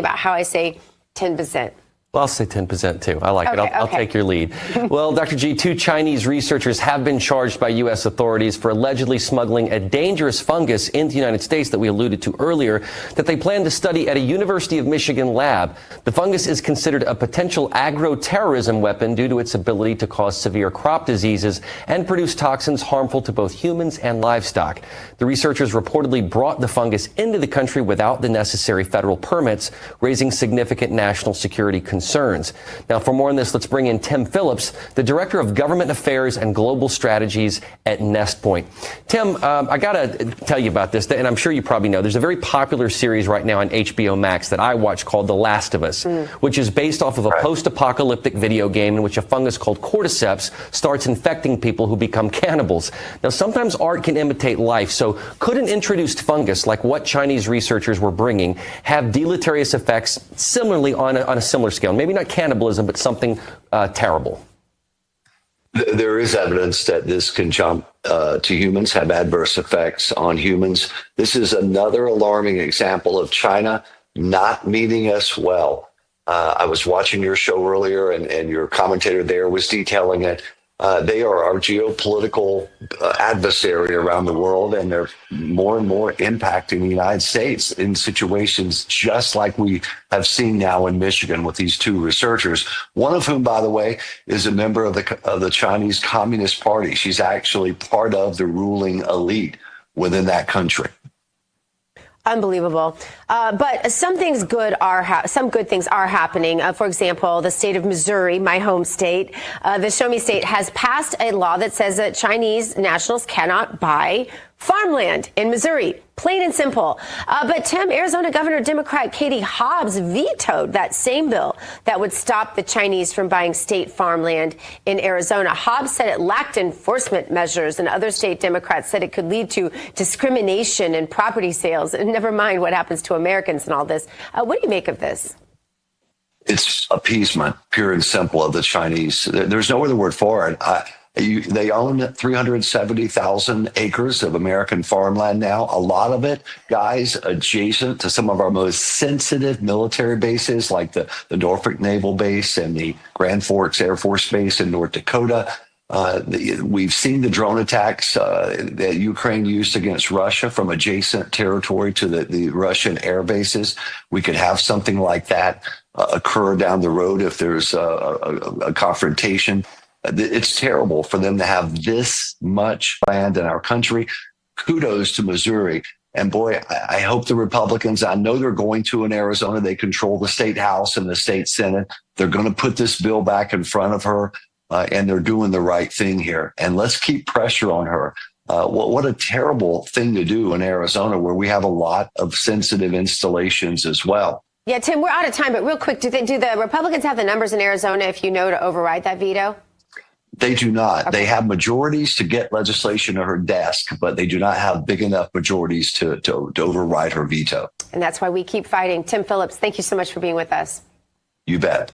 about how I say 10%? Well, I'll say 10% too. I like it. I'll Okay. take your lead. Well, Dr. G, 2 Chinese researchers have been charged by U.S. authorities for allegedly smuggling a dangerous fungus into the United States that we alluded to earlier that they plan to study at a University of Michigan lab. The fungus is considered a potential agro-terrorism weapon due to its ability to cause severe crop diseases and produce toxins harmful to both humans and livestock. The researchers reportedly brought the fungus into the country without the necessary federal permits, raising significant national security concerns. Now, for more on this, let's bring in Tim Phillips, the Director of Government Affairs and Global Strategies at Nestpoint. Tim, I got to tell you about this, and I'm sure you probably know. There's a very popular series right now on HBO Max that I watch called The Last of Us, which is based off of a post-apocalyptic video game in which a fungus called cordyceps starts infecting people who become cannibals. Now, sometimes art can imitate life, so could an introduced fungus like what Chinese researchers were bringing have deleterious effects similarly on a similar scale? Maybe not cannibalism, but something terrible. There is evidence that this can jump to humans, have adverse effects on humans. This is another alarming example of China not meeting us well. I was watching your show earlier, and your commentator there was detailing it. They are our geopolitical adversary around the world, and they're more and more impacting the United States in situations just like we have seen now in Michigan with these 2 researchers, one of whom, by the way, is a member of the Chinese Communist Party. She's actually part of the ruling elite within that country. Unbelievable. But some good things are happening. For example, the state of Missouri, my home state, the Show Me State, has passed a law that says that Chinese nationals cannot buy farmland in Missouri. Plain and simple. But Tim, Arizona Governor Democrat Katie Hobbs vetoed that same bill that would stop the Chinese from buying state farmland in Arizona. Hobbs said it lacked enforcement measures, and other state Democrats said it could lead to discrimination in property sales. And never mind what happens to Americans and all this. What do you make of this? It's appeasement, pure and simple, of the Chinese. There's no other word for it. They own 370,000 acres of American farmland now. A lot of it, guys, adjacent to some of our most sensitive military bases, like the Norfolk Naval Base and the Grand Forks Air Force Base in North Dakota. We've seen the drone attacks that Ukraine used against Russia from adjacent territory to the Russian air bases. We could have something like that occur down the road if there's a confrontation. It's terrible for them to have this much land in our country. Kudos to Missouri. And boy, I hope the Republicans, I know they're going to in Arizona. They control the state House and the state Senate. They're going to put this bill back in front of her, and they're doing the right thing here. And let's keep pressure on her. What a terrible thing to do in Arizona, where we have a lot of sensitive installations as well. Yeah, Tim, we're out of time, but real quick, do the Republicans have the numbers in Arizona, if you know, to override that veto? They do not. Okay. They have majorities to get legislation to her desk, but they do not have big enough majorities to override her veto. And that's why we keep fighting. Tim Phillips, thank you so much for being with us. You bet.